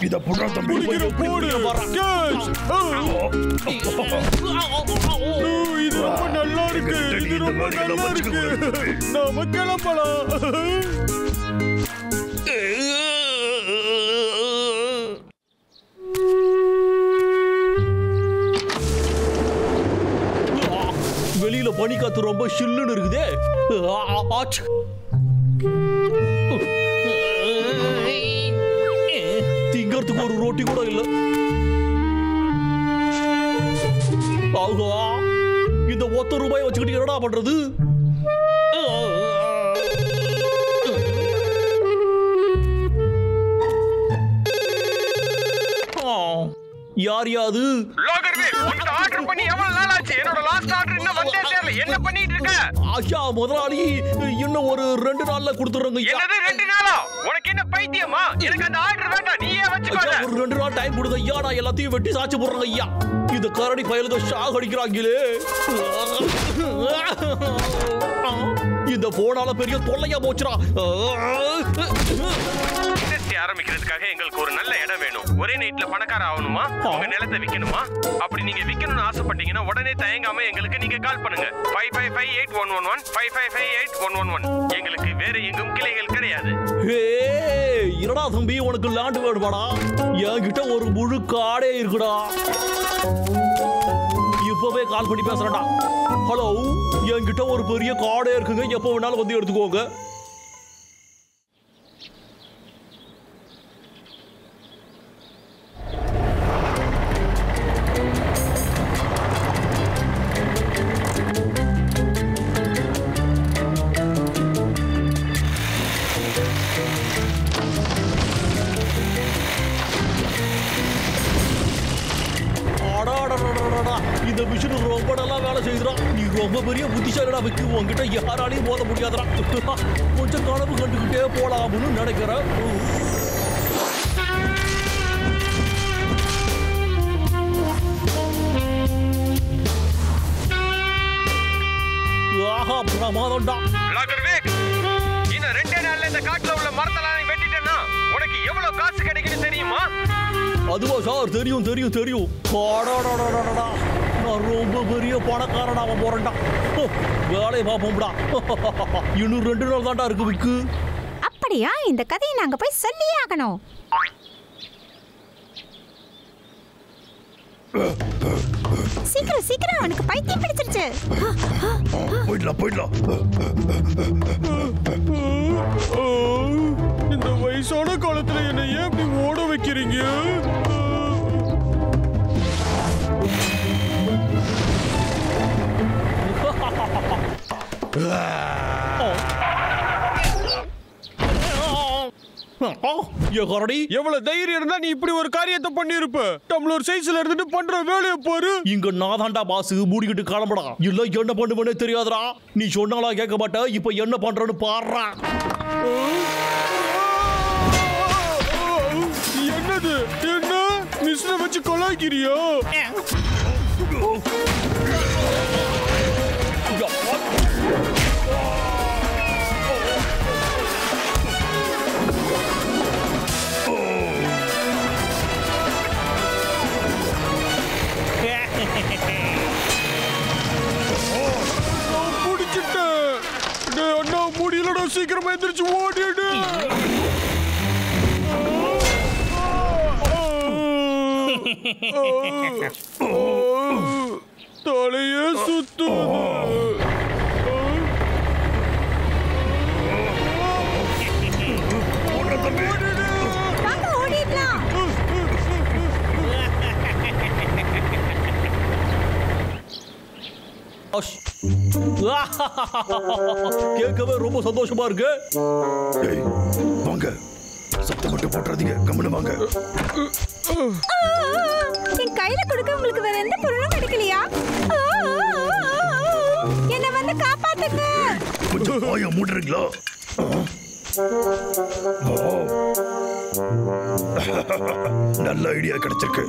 இத புடா தம்பி போடு கேட்ச். இது ரொம்ப நல்லா இருக்கு. இது ரொம்ப நல்லா இருக்கு. நாம கிளம்பலாம். வெளியில பனிக்காத்து ரொம்ப சில்லுன்னு இருக்குதே. திங்கறதுக்கு ஒரு ரோட்டி கூட இல்ல. இந்த ₹1 வச்சுக்கிட்டு என்னடா பண்றது? யார் யாது? ஆர்டர் பண்ணி எவ்வளவு நாள் ஆச்சு? என்னோட லாஸ்ட் ஆர்டர் இன்னும் வந்தே தெரியல. என்ன பண்ணிட்டு இருக்க? ஆஷா முதலாளி இன்னும் ஒரு 2 நாள்ல கொடுத்துறங்க. என்னது 2 நாளா? உனக்கு என்ன பைத்தியமா? எனக்கு அந்த ஆர்டர் வேண்டாம். நீயே வச்சுக்கோ. ஒரு 2 நாள் டைம் கொடுங்க ஐயா. நான் எல்லாத்தையும் வெட்டி சாச்சு போடுறேங்க ஐயா. இந்த கரடி பயலுங்க ஷாக் அடிக்கிறாங்களே. இந்த போனால பெரிய தொல்லையா போச்சுடா. ஆரம்பிக்கிறதுக்காக எங்களுக்கு ஒரு நல்ல இடம் வேணும். ஒரே நைட்ல பணக்கார ஆகணுமா? உங்க நிலத்தை விக்கணுமா? அப்படி நீங்க விக்கணும்னு ஆசைப்பட்டீங்கன்னா உடனே தயங்காம எங்களுக்கு நீங்க கால் பண்ணுங்க. 555811 555811. எங்களுக்கு வேற எங்கும் கிளைகள் கிடையாது. என்னடா தம்பி உனக்கு லேண்ட் வேணுமாடா? என்கிட்ட ஒரு முழு காடே இருக்குடா. இப்பவே கால் பண்ணி பேசுறேன்டா. ஹலோ, என்கிட்ட ஒரு பெரிய காடே இருக்குங்க. எப்போ வேணாலும் வந்து எடுத்துக்கோங்க. இந்த மிஷின் ரொம்ப நல்லா வேலை செய்யுதுடா. நீ ரொம்ப பெரிய புத்திசாலிடா. விக்கு உங்ககிட்ட யாராலையும் மோத முடியாதுடா. கொஞ்சம் கனவு கண்டுகிட்டே போலாம்னு நினைக்கிறேன். ஆஹா பிரமாதம்டா. இன்னும் 2 நாள்ல இந்த காட்டுல உள்ள மரத்தெல்லாம் வெட்டிட்டேன்னா உனக்கு எவ்வளவு காசு கிடைக்குன்னு தெரியுமா? அதுவா சார்? தெரியும் தெரியும் தெரியும். நான் ரொம்ப பெரிய பணக்காரனாக போறேன்டா. வேலையை பார்ப்போம்டா. இன்னும் 2 நாள் தான்டா இருக்கு விக்கு. அப்படியா? இந்த கதையை நாங்க போய் சொல்லியே ஆகணும். சீக்கிரம் சீக்கிரம், அவனுக்கு பைத்தியம் பிடிச்சிருச்சு. போயிடலாம். இந்த வயசான காலத்துல என்ன ஏன் இப்படி ஓட வைக்கிறீங்க? எவ்வளவு தைரியம் இருந்தா நீ இப்படி ஒரு காரியத்தை பண்ணிருப்ப? டம்ளர் சைஸ்ல இருந்துட்டு பண்ற வேலையை பாரு. இங்க நான் தாண்டா பாஸ். மூடிக்கிட்டு கிளம்புடா. இல்ல என்ன பண்ணுவேனே தெரியாதுடா. நீ சொன்னாலா கேட்க மாட்ட. இப்ப என்ன பண்றன்னு பாடுறா. என்னது? என்ன மிஸ்ர வச்சு கொலாய்க்கிறியா? முடியலடா. சீக்கிரமா எந்திரிச்சு ஓடிடு. தலையே சுத்துது. கேட்கவே ரொம்ப சந்தோஷமா இருக்கு. வாங்க, சத்தம் மட்டும் போட்டுறாதீங்க. கம்முனு வாங்க. என் கையில கொடுக்க உங்களுக்கு வேற எந்த பொருளும் கிடைக்கலையா? என்ன வந்து காப்பாத்துங்க. கொஞ்சம் வாயை மூடுறீங்களா? நல்ல ஐடியா கிடைச்சிருக்கு.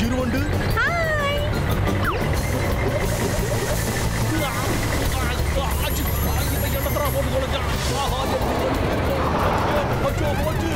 சிறுவண்டு என்னத்தரா போட்டு தொலைச்சான். போச்சு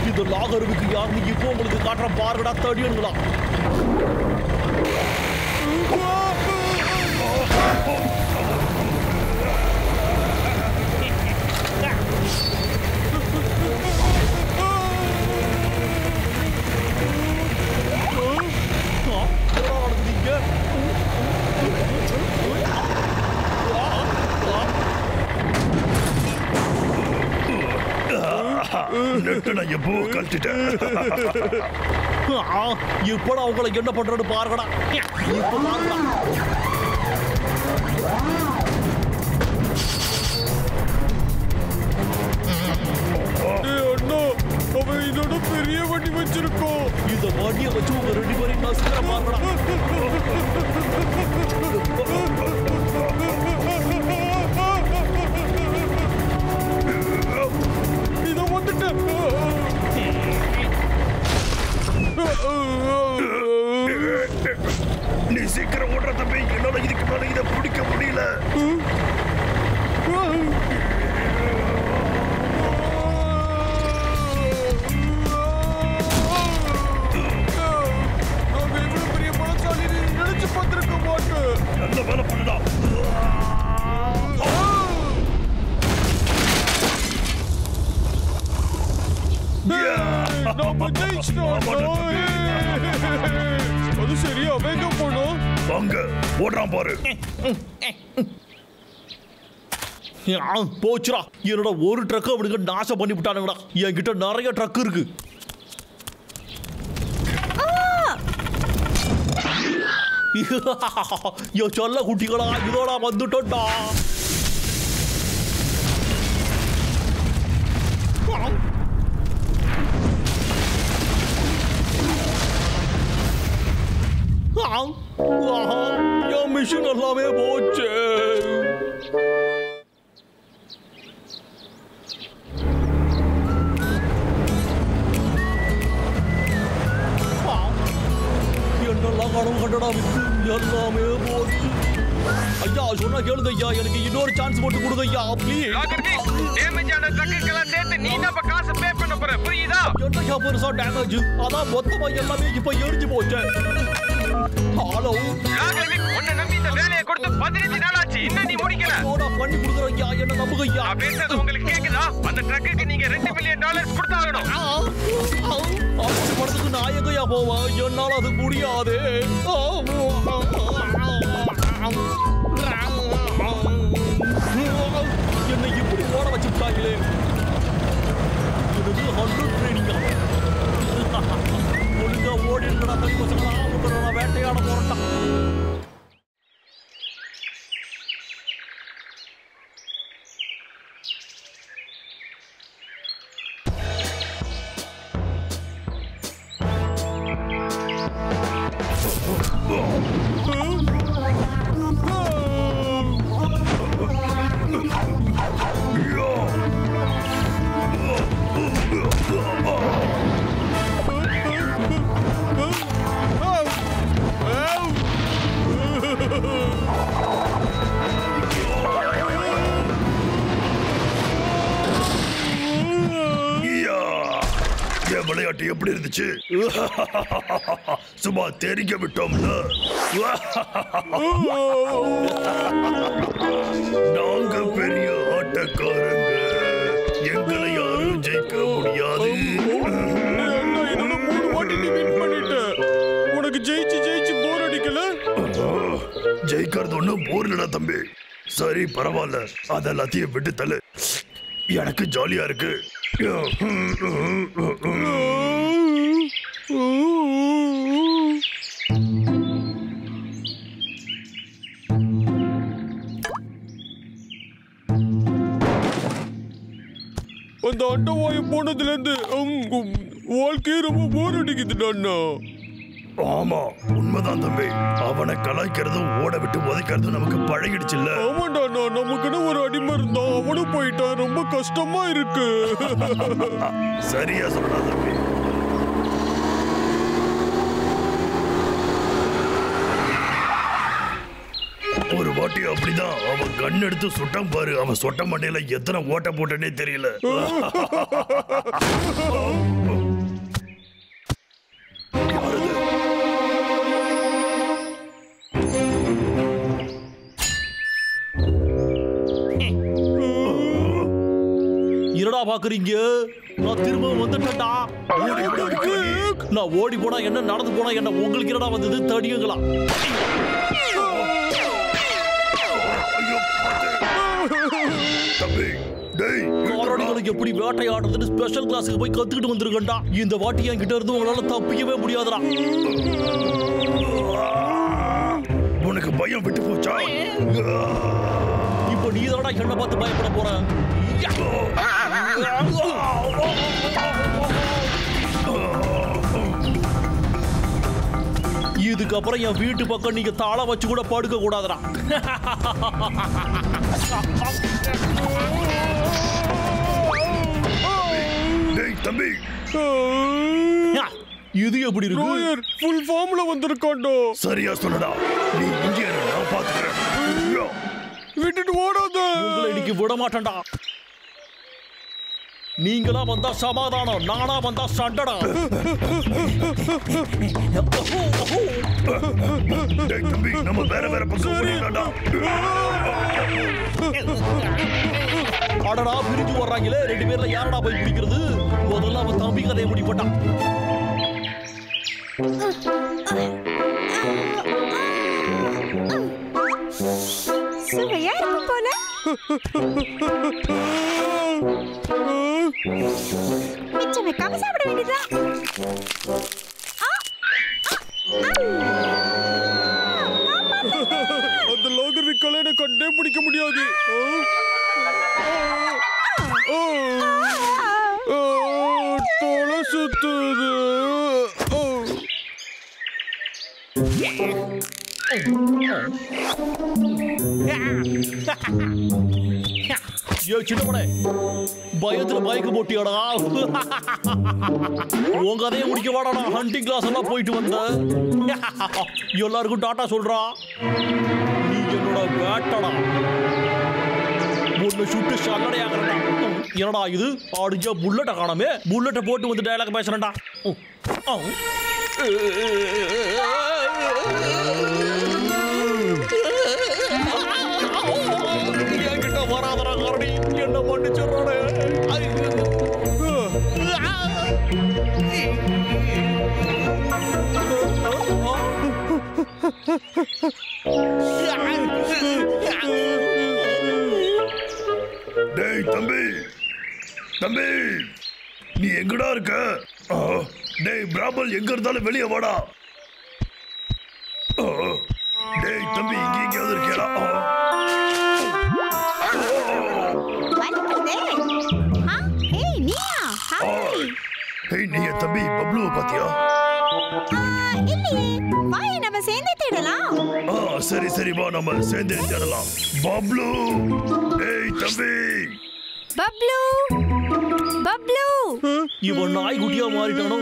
இந்த லாகருக்கு யாருன்னு இப்போ உங்களுக்கு காட்டுற பாருடா தடியன்களா. எப்போ கழட்டிட்டேன். இப்படா உங்களை என்ன பண்றது பாருங்கடா. இப்ப பாருங்கடா. இதோட பெரிய வண்டி வச்சிருக்கோம். இந்த வண்டியை வச்சு உங்க 2 பேரையும் நான் சீக்கிரம் பாருங்கடா. இதை வந்துட்டேன். நீ சீக்கிரம் ஓடுற தம்பி. என்னால இதுக்கு மேல இதை பிடிக்க முடியல. நல்ல வேலை பண்ணுடா. அது சரியா வேக போனோம். வாங்க ஓடுறான் பாரு. போச்சுடா. என்னோட ஒரு ட்ரக் அவனுக்கு நாசம் பண்ணி விட்டானுங்கடா. என்கிட்ட நிறைய ட்ரக் இருக்கு. என் சொல்ல குட்டிகளா இதோட வந்துட்டோம்டா. என் மிஷின் எல்லாமே போச்சு. என்னெல்லாம் கனவு கண்டடா விட்டு எல்லாமே போச்சு. ஐயா சொன்னா கேளுங்க ஐயா. எனக்கு இன்னொரு சான்ஸ் போட்டு கொடுங்க ஐயா ப்ளீஸ். டேமேஜ் ஆன ட்ரக்குக்கெல்லாம் சேர்த்து நீ தான் காசு பே பண்ண போற, புரியுதா? என்னையா பெருசா டேமேஜ்? அதான் மொத்தமா எல்லாமே இப்ப எரிஞ்சு போச்சு. ஹலோ உன்னை நம்பி இந்த வேலையை கொடுத்து 15 நாள் ஆச்சு. இன்னும் நீ முடிக்கல. நான் பண்ணி கொடுக்குறேன் ஐயா. என்ன நம்புங்க ஐயா. நான் பேசுறது உங்களுக்கு கேக்குதா? அந்த ட்ரக்குக்கு நீங்க $2 மில்லியன் கொடுத்தாகணும். அப்படி படத்துக்கு நான் எங்கயா போவேன்? என்னால அது முடியாது. என்னை இப்படி ஓட வச்சுட்டாங்களே. இது 100 ட்ரைனிங்கா? ஒழுங்கா ஓடி இருக்கா தனி பசங்களா? நான் வேட்டையாட போறேன்டா. விளையாட்டு எப்படி இருந்துச்சு? சும்மா தெரிக்க விட்டோம்ல. நாங்க பெரிய ஆட்டக்காரங்க. எங்களை யாரும் ஜெயிக்க முடியாது. உனக்கு ஜெயிச்சு போர் அடிக்கல? ஜெயிக்கிறது ஒண்ணும் போர் இல்லடா தம்பி. சரி பரவாயில்ல, அதெல்லாத்தையும் விட்டு தள்ளு. எனக்கு ஜாலியா இருக்கு. அந்த அண்டவாயு போனதுல இருந்து வாழ்க்கையே ரொம்ப போர் அடிக்குது அண்ணா. ஆமா, உண்மைதான் தம்பி. அவனை கலாய்க்கிறதும் ஓட விட்டு உதைக்கிறதும் நமக்கு பழகிடுச்சு இல்ல? ஆமாண்டா, நமக்குன்னு ஒரு அடிமை இருந்தா அவனும் போயிட்டான். ரொம்ப கஷ்டமா இருக்கு. சரியா சொல்றா தம்பி. ஒரு வாட்டி அப்படிதான் அவன் கண் எடுத்து சுட்டம் பாரு. அவன் சொட்ட மண்டையில எத்தனை ஓட்ட போட்டனே தெரியல. என்னடா பாக்குறீங்க? நான் திரும்ப வந்துட்டேன்டா. நான் ஓடி போனா என்ன, நடந்து போனா என்ன, உங்களுக்கு என்னடா வந்தது? தடியுங்களா? காரணிகளுக்கு எப்படி வேட்டையாடுறதுன்னு ஸ்பெஷல் கிளாஸுக்கு போய் கத்துக்கிட்டு வந்திருக்கேன்டா. இந்த வாட்டி என்கிட்ட இருந்து உங்களால தப்பிக்கவே முடியாதுடா. உனக்கு பயம் விட்டு போச்சா? இப்ப நீ தானடா என்ன பார்த்து பயப்பட போற? இதுக்கப்புறம் என் வீட்டு பக்கம் நீங்க தாள வச்சு கூட படுக்க கூடாதுடா. தம்பி, இது எப்படி இருக்கு? ஃபுல் ஃபார்ம்ல வந்திருக்காண்டோ. சரியா சொல்லடா. நீ இங்கே இரு, நான் பாத்துக்கிறேன். விட்டுட்டு ஓடாத. உங்களை இன்னைக்கு விட மாட்டேன்டா. நீங்களா வந்தா சமாதானம், நானா வந்தா சண்டடா. தம்பி, நம்ம வேற வேற பக்கம் ஓடிடலாம்டா. அடடா, பிரிஞ்சு வர்றாங்களே. ரெண்டு பேர்ல யாரடா போய் பிடிக்கிறது? முதல்ல அவன் தம்பி கதையை முடிப்பட்டான். சுவையா இருக்கும் போல. மிச்சம் வைக்காம சாப்பிட வேண்டியதுதான். அந்த லோகர்விக்கலை எனக்கு கண்டே பிடிக்க முடியாது. தொலை சுத்துது. சின்னப்படே, பயத்துல பயக்க போட்டியாடா. உங்க கதையை முடிக்க வாடாடா. ஹண்டிங் கிளாஸ் எல்லாம் போயிட்டு வந்த எல்லாருக்கும் டாட்டா சொல்றா. நீ என்னோட வேட்டடா. உன்னை சுட்டு சல்லடையாகிறடா. என்னடா இது? ஆடிஞ்சா புல்லட்டை காணாமே. புல்லட்டை போட்டு வந்து டயலாக் பேசுறேன்டா. என்கிட்ட வராதரா காரணி, என்ன மன்னிச்சிடறானே. டேய் தம்பி, தம்பி, நீ எங்கடா இருக்க? டேய் பிராபல், எங்க இருந்தாலும் வெளியே வாடா. டேய் தம்பி, இங்க எங்கேயாவது இருக்கேடா? நீ தம்பி பப்ளுவை பாத்தியா? இல்லையே. வா, நம்ம சேர்ந்து தேடலாம். சரி சரி, வா நம்ம சேர்ந்து தேடலாம். பப்ளு, டேய் தம்பி. பப்ளு, பப்ளு. இவன் நாய்க்குட்டியா மாறிட்டானோ?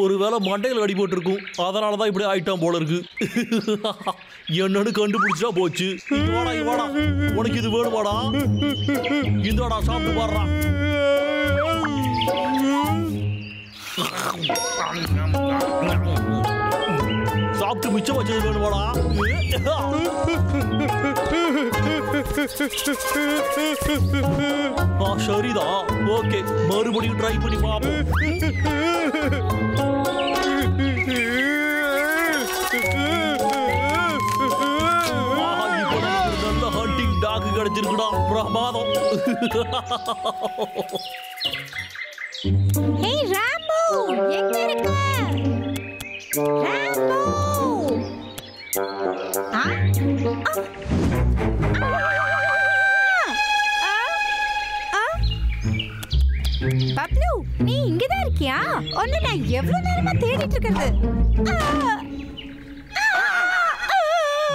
ஒருவேளை மண்டையில் அடி போட்டிருக்கும். அதனாலதான் இப்படி ஆயிட்டான் போல இருக்கு. என்னன்னு கண்டுபிடிச்சா போச்சு. வாடா வாடா, உனக்கு இது வேணுமாடா? இந்தாடா, சாப்பிட்டு பாடுறா. சாப்பிட்டு மிச்சம் வச்சது வேணுமாடா? சரிதான், ஓகே, மறுபடியும் ட்ரை பண்ணி பாப்போம். இப்போ நல்ல ஹண்டிங் டாக் கிடைச்சிருக்குடா. பிரமாதம். ஏய் ராம்போ, எங்க இருக்க? ராம்போ. பப்ளு, நீ இங்கதான் இருக்கியா? ஒன்னு நான் எவ்வளவு நேரமா தேடிட்டு இருக்கிறது.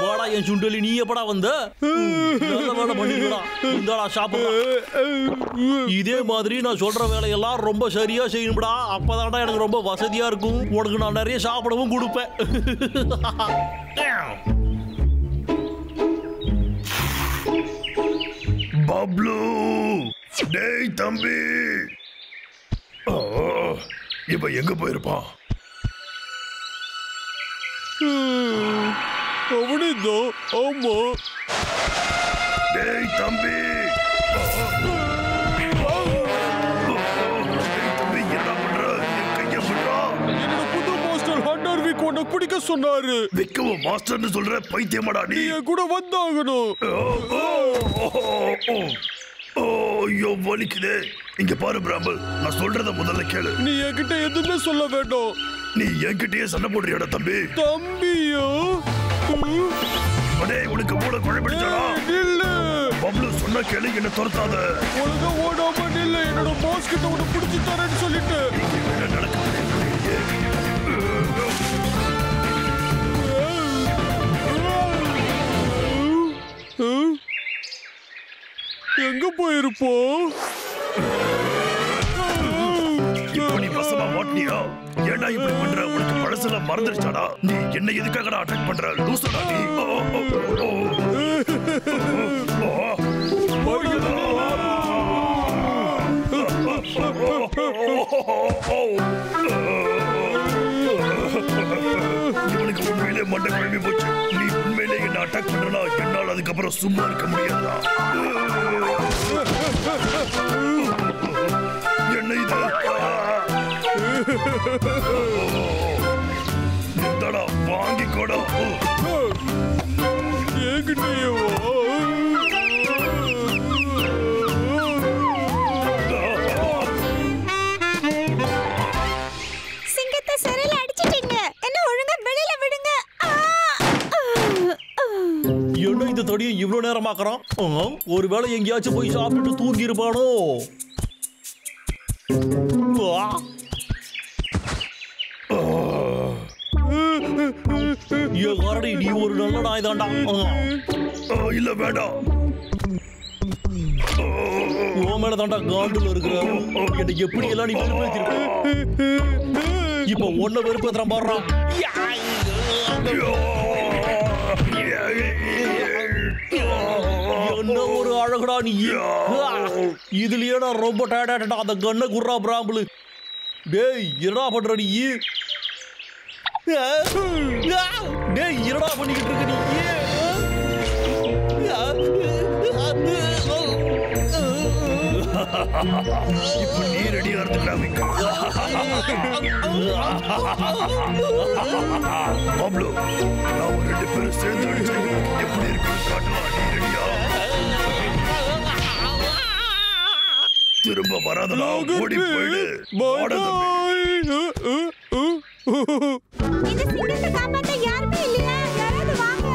வாடா என் சுண்டலி, நீ எப்படா வந்த? நல்ல வேலை பண்ணிருக்கடா. இந்தாடா சாப்பிடா. இதே மாதிரி நான் சொல்ற வேலையெல்லாம் ரொம்ப சரியா செய்யணும்டா. அப்பதான்டா எனக்கு ரொம்ப வசதியா இருக்கும். உனக்கு நான் நிறைய சாப்பிடவும் கொடுப்பேன். பப்ளு, டேய் தம்பி, இப்ப எங்க போயிருப்பான்? அவனுதான். ஆமா. டேய் தம்பி, என்ன பண்ற? என் கைய விட்றா. என்னோட புது மாஸ்டர் ஹண்டர்விக் உன்னை பிடிக்க சொன்னாரு. விக்கவும் மாஸ்டர்னு சொல்ற பைத்தியமாடா நீ? நீ என் கூட வந்தாகணும். ஐயோ வலிக்குதே. இங்க பாரு பிராம்பல், நான் சொல்றத முதல்ல கேளு. நீ என்கிட்ட எதுவுமே சொல்ல வேண்டாம். நீ என்கிட்டயே சண்டை போடுறியாடா தம்பி? தம்பியா? அடே, உனக்கு மூளை குழம்பிடுச்சாடா? இல்ல. பப்ளு சொன்ன கேளு, என்ன துரத்தாத. ஒழுங்கா ஓடாம இல்ல. என்னோட பாஸ் கிட்ட உன்னை பிடிச்சி தரேன்னு சொல்லிட்டு. என்ன நடக்குது? எங்க போயிருப்போம்? இப்ப நீ வசமா மாட்டினியா? ஏன்டா இப்படி பண்ற? உனக்கு பழசெல்லாம் மறந்துடுச்சாடா? நீ என்ன எதுக்காகடா அட்டாக் பண்ற? லூசடா நீ. இவனுக்கு உண்மையிலே மண்டை குழம்பி போச்சு. நீ உண்மையிலே என்ன அட்டாக் பண்றனா என்னால் அதுக்கப்புறம் சும்மா இருக்க முடியாதா? என்ன இது? இந்தடா வாங்கிக்கோடா. என்கிட்டயே சிங்கத்தை சிறையில அடிச்சிட்டீங்க. என்ன ஒழுங்கா வெளியில விடுங்க. என்ன இந்த தடியை இவ்வளவு நேரமாக்குறான்? ஒருவேளை எங்கேயாச்சும் போய் சாப்பிட்டு தூங்கி இருப்பானோ? கரடி, நீ ஒரு நல்ல நாய் தான்டா. இல்ல வேண்டாம். உன் மேல தாண்டா காண்டுல இருக்கிற. என்னை எப்படி எல்லாம் நீ வெறுப்பேத்திருக்க. இப்ப ஒன்ன வெறுப்பேத்துறான் பாடுறான். என்ன ஒரு அழகுடா நீ. இதுலயே நான் ரொம்ப டயர்டா. அந்த கண்ணை குர்ரா பிராம்புலு. டேய் என்னடா பண்ற நீ? டேய் என்னடா பண்ணிக்கிட்டு இருக்க நீ? இப்ப நீ ரெடியா இருந்துக்கா? பப்ளு, நான் ஒரு 2 பேரும் சேர்ந்து அடிச்சு எப்படி இருக்குன்னு காட்டலாம். நீ ரெடியா? திரும்ப வராதடா, ஓடி போயிடு. இந்த சிங்கத்தை காப்பாத்த யாருமே இல்லையா? யாராவது வாங்க.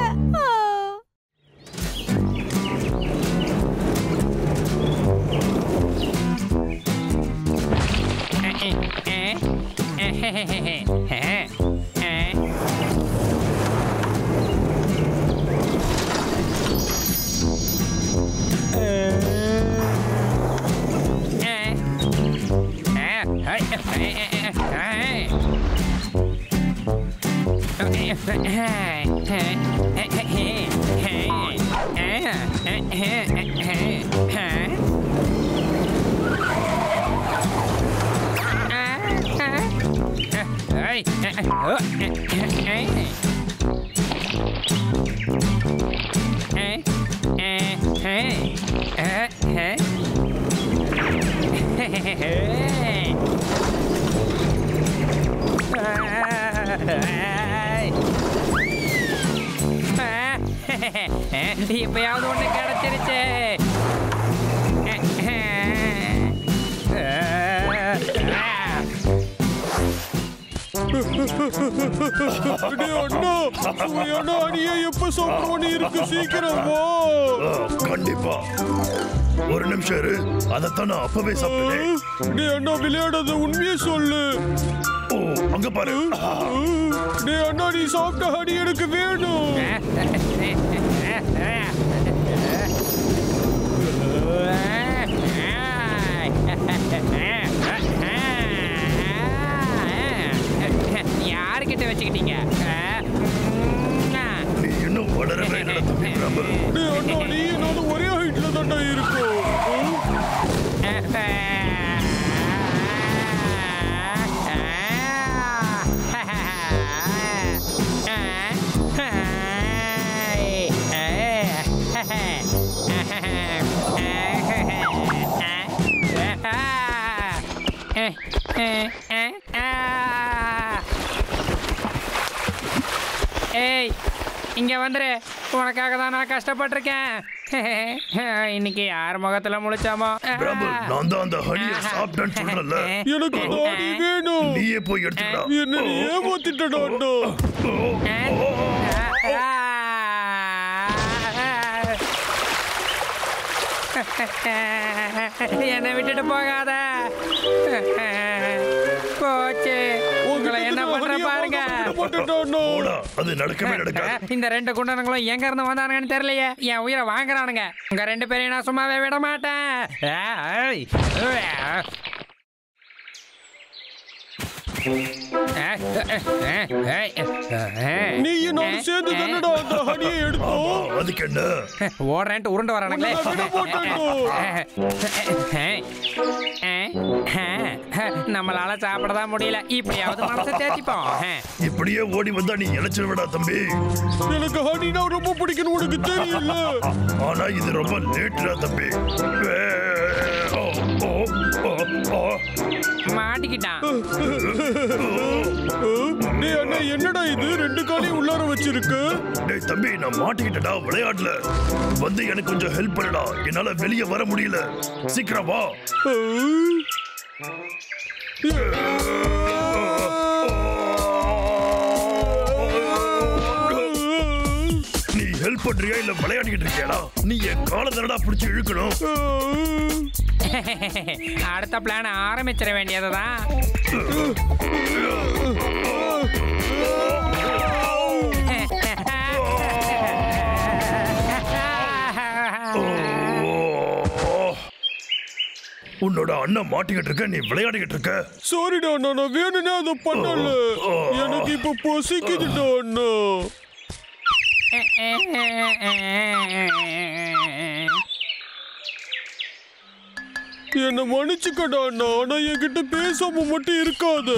இப்பயாவது ஒண்ணு கிடைச்சிருச்சு. அண்ணா அணியை எப்ப சாப்பிடுவோன்னு இருக்கு, சீக்கிரம் வா. கண்டிப்பா ஒரு நிமிஷம் இரு, அதைத்தான் நான் அப்பவே சாப்பிட்டேன். டேய் அண்ணா விளையாடாத, உண்மையை சொல்லு. ஓ அங்க பாரு. டேய் அண்ணா நீ சாப்பிட்ட ஹனி எனக்கு வேணும். யாருக்கிட்ட வச்சுக்கிட்டீங்க? நீ இன்னும் வளரவே இல்லை தம்பி பிராமல். டேய் அண்ணா நீ நானும் ஒரே ஹைட்ல தான்டா இருக்கோம். ஏய் இங்க வந்துரு, உனக்காக தான் நான் கஷ்டப்பட்டிருக்கேன். இன்னைக்கு யார் முகத்துல முழிச்சாமோ. பிராமல், நான் தான் அந்த ஹனியை சாப்பிட்டேன்னு சொல்றேன்ல. எனக்கு அந்த ஹனி வேணும். நீயே போய் எடுத்துடா. என்ன நீ ஏமாத்திட்டடா அண்ணா. என்னை விட்டுட்டு போகாத. போச்சு, உங்களை என்ன பண்ற பாருங்க. போடா, அது நடக்கவே நடக்காது. இந்த 2 குண்டனங்களும் எங்க இருந்து வந்தானுங்கன்னு தெரியலையே, என் உயிரை வாங்குறானுங்க. உங்க 2 பேரையும் நான் சும்மாவே விட மாட்டேன். நீ நான் சேர்ந்து தானடா அந்த ஹனியை எடுத்தோம். அதுக்கு என்ன? ஓடுறேன்ட்டு உருண்டு வரானுங்களே. நம்மளால சாப்பிடதான் முடியல, இப்படியாவது மனசை தேத்திப்போம். இப்படியே ஓடி வந்தா நீ இழைச்சிருவடா தம்பி. எனக்கு ஹனினா ரொம்ப பிடிக்கும், உனக்கு தெரியல. ஆனா இது ரொம்ப லேட்டா தம்பி. மாட்டிக்கிட்டான். டேய் அண்ணா என்னடா இது, 2 காலையும் உள்ளார வச்சிருக்கு. டேய் தம்பி, நான் மாட்டிக்கிட்டடா விளையாடல. வந்து எனக்கு கொஞ்சம் ஹெல்ப் பண்ணுடா, என்னால வெளியே வர முடியல. சீக்கிரம் வா. நீ ஹெல்ப் பண்றியா இல்ல விளையாடிக்கிட்டு இருக்கியாடா? நீ என் காலை தடா பிடிச்சி இழுக்கணும். அடுத்த பிளான் ஆரம்பிச்சிட வேண்டியதுதான். உன்னோட அண்ணன் மாட்டிக்கிட்டு இருக்க, நீ விளையாடிக்கிட்டு இருக்க. சாரிடா அண்ணா, நான் வேணும்னே அதை பண்ணல. எனக்கு இப்ப பசிக்குதுடா அண்ணா. என்ன மன்னிச்சுக்கடா அண்ணா, ஆனா என்கிட்ட பேசாம மட்டும் இருக்காது.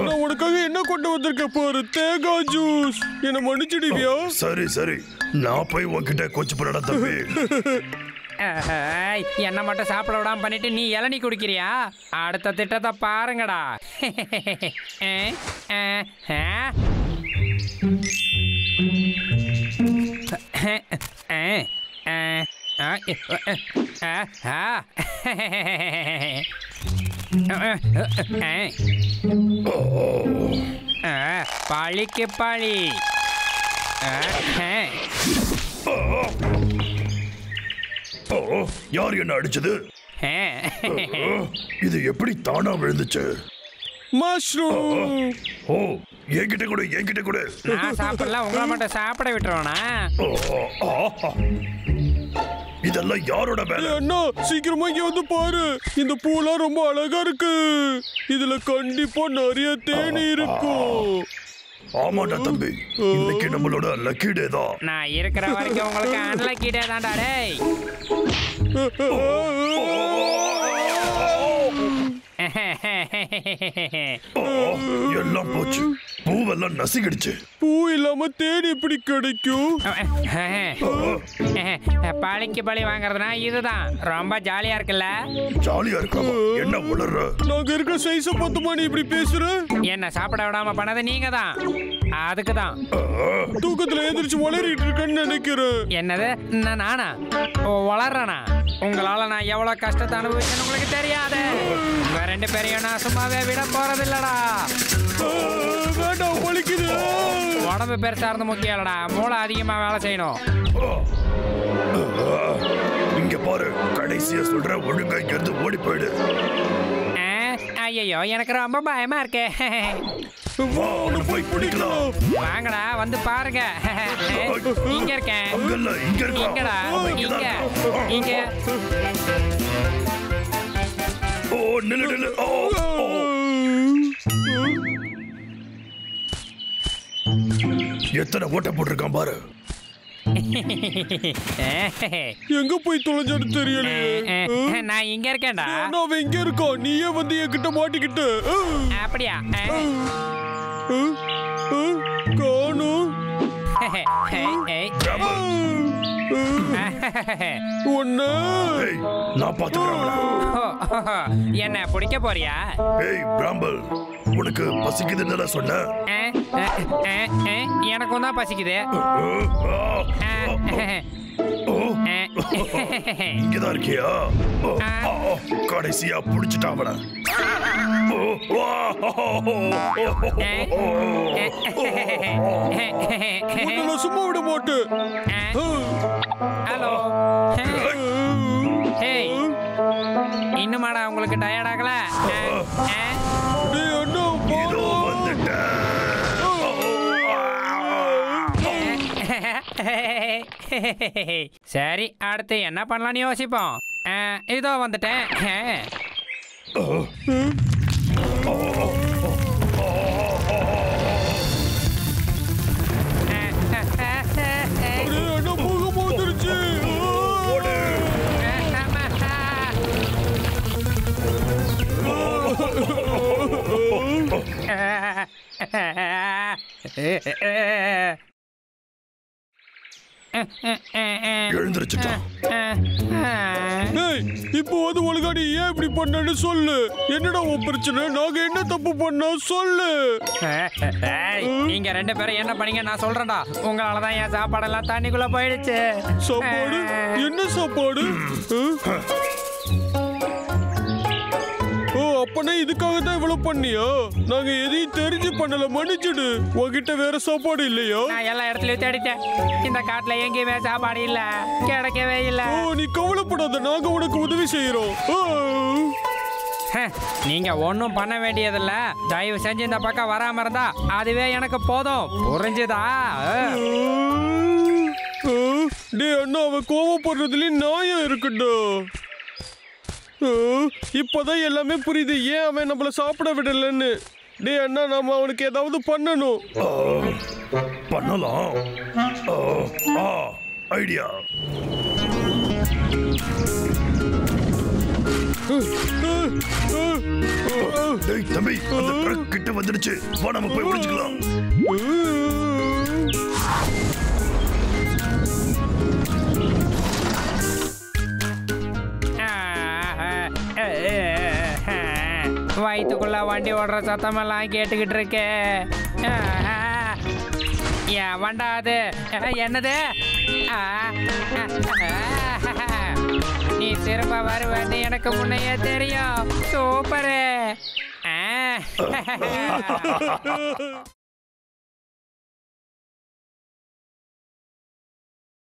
நான் உனக்காக என்ன கொண்டு வந்திருக்க பாரு, தேங்காய் ஜூஸ். என்ன மன்னிச்சிடுவியா? சரி சரி, நான் போய் உன்கிட்ட கோச்சு போறடா தம்பி. என்ன மட்டும் சாப்பிட விடாம பண்ணிட்டு நீ இளநீ குடிக்கிறியா? அடுத்த திட்டத்தை பாருங்கடா. பழிக்கு பழி. யார் என்ன அடிச்சது? இது எப்படி தானா விழுந்துச்சு? மஷ்ரூம். ஓ, என்கிட்ட கொடு, என்கிட்ட கொடு. நான் சாப்பிடல, உங்களை மட்டும் சாப்பிட விட்டுருவானா? இதெல்லாம் யாரோட வேலை? அண்ணா சீக்கிரமா இங்க வந்து பாரு, இந்த பூலாம் ரொம்ப அழகா இருக்கு. இதுல கண்டிப்பா நிறைய தேனி இருக்கும். ஆமாடா தம்பி, இன்னைக்கு நம்மளோட லக்கி டே தான். நான் இருக்கிற வரைக்கும் உங்களுக்கு அன்லக்கி டே தான்டா டேய். எல்லாம் போச்சு. பூவை பூவெல்லாம் நசுக்கிடுச்சு. பூ இல்லாம தேன் எப்படி கிடைக்கும்? பழிக்கு பழி வாங்குறதுனா இதுதான் ரொம்ப ஜாலியா இருக்குல்ல. ஜாலியா இருக்காமா? என்ன உளற? நாங்க இருக்கிற சைஸ பார்த்துமா நீ இப்படி பேசுற? என்ன சாப்பிட விடாம பண்ணது நீங்க தான். அதுக்கு தான் தூக்கத்துல எந்திரிச்சு வளரிட்டு இருக்கேன்னு நினைக்கிறேன். என்னது நானா வளர்றேனா? உங்களால நான் எவ்வளவு கஷ்டத்தை அனுபவிச்சேன்னு உங்களுக்கு தெரியாது. உங்க 2 பேரையும் நான் சும்மாவே விட போறது இல்லடா. வேண்டாம், வலிக்குது. உடம்பு பெருசா இருந்து முக்கியம் இல்லடா, மூளை அதிகமா வேலை செய்யணும். இங்க பாரு, கடைசியா சொல்ற, ஒழுங்கா இங்க இருந்து ஓடி போயிடு. ஐயோ எனக்கு ரொம்ப பயமா இருக்கே. போய் பிடிக்கலாம். வாங்கடா வந்து பாருங்க. இங்க இருக்கேன். இங்கடா இங்க இங்க. ஓ நில்லு நில்லு. எத்தனை ஓட்ட போட்டிருக்கான் பாரு. எங்க போய் தொலைஞ்சான்னு தெரியலையே. நான் இங்க இருக்கேன்டா. அவன் இங்க இருக்கான், நீயே வந்து என்கிட்ட மாட்டிக்கிட்ட. அப்படியா? காணும். ஒன்னு நான் பாத்துக்கிறேன். என்ன பிடிக்க போறியா? ஏய் பிராம்பல், உனக்கு பசிக்குதுன்னு சொன்ன. எனக்கும் தான் பசிக்குது. இங்கதான் இருக்கியா? கடைசியா புடிச்சிட்டா அவன. சும்மா விட மாட்டு. ஹலோ. இன்னுமாடா உங்களுக்கு டயர்ட் ஆகல? சரி, அடுத்து என்ன பண்ணலாம்னு யோசிப்போம். இதோ வந்துட்டேன். எழுந்திருச்சுட்டான். இப்போ வந்து ஒழுங்காடி ஏன் இப்படி பண்ணன்னு சொல்லு. என்னடா உன் பிரச்சனை? நாங்க என்ன தப்பு பண்ணோம் சொல்லு. நீங்க 2 பேரும் என்ன பண்ணீங்க நான் சொல்றேன்டா. உங்களாலதான் என் சாப்பாடெல்லாம் தண்ணிக்குள்ள போயிடுச்சு. சாப்பாடு? என்ன சாப்பாடு? அப்பனே இதுக்காக தான் இவ்வளவு பண்ணியா? நாங்க எதையும் தெரிஞ்சு பண்ணல, மன்னிச்சிடு. உன்கிட்ட வேற சாப்பாடு இல்லையா? நான் எல்லா இடத்துலயும் தேடிட்டேன். இந்த காட்டுல எங்கேயுமே சாப்பாடு இல்ல, கிடைக்கவே இல்ல. நீ கவலைப்படாத, நாங்க உனக்கு உதவி செய்யறோம். நீங்க ஒன்னும் பண்ண வேண்டியதில்ல. தயவு செஞ்சு இந்த பக்கம் வராம இருந்தா அதுவே எனக்கு போதும். புரிஞ்சுதா? டேய் அண்ணா, அவன் கோவப்படுறதுலயும் நியாயம் இருக்குடா. இப்பதான் எல்லாமே புரியுது ஏன் அவன் நம்மள சாப்பிட விடலன்னு. டே அண்ணா, நாம அவனுக்கு ஏதாவது பண்ணணும். பண்ணலாம். ஐடியா. டேய் தம்பி, அந்த ட்ரக் கிட்ட வந்துடுச்சு. வா நம்ம போய் ஒளிஞ்சுக்கலாம். வயிற்றுக்குள்ள வண்டி ஓடுற சத்தமெல்லாம் கேட்டுக்கிட்டு இருக்கே. ஏன் வண்டா அது? என்னது? நீ திரும்ப வருவேன்னு எனக்கு முன்னையே தெரியும். சூப்பரு.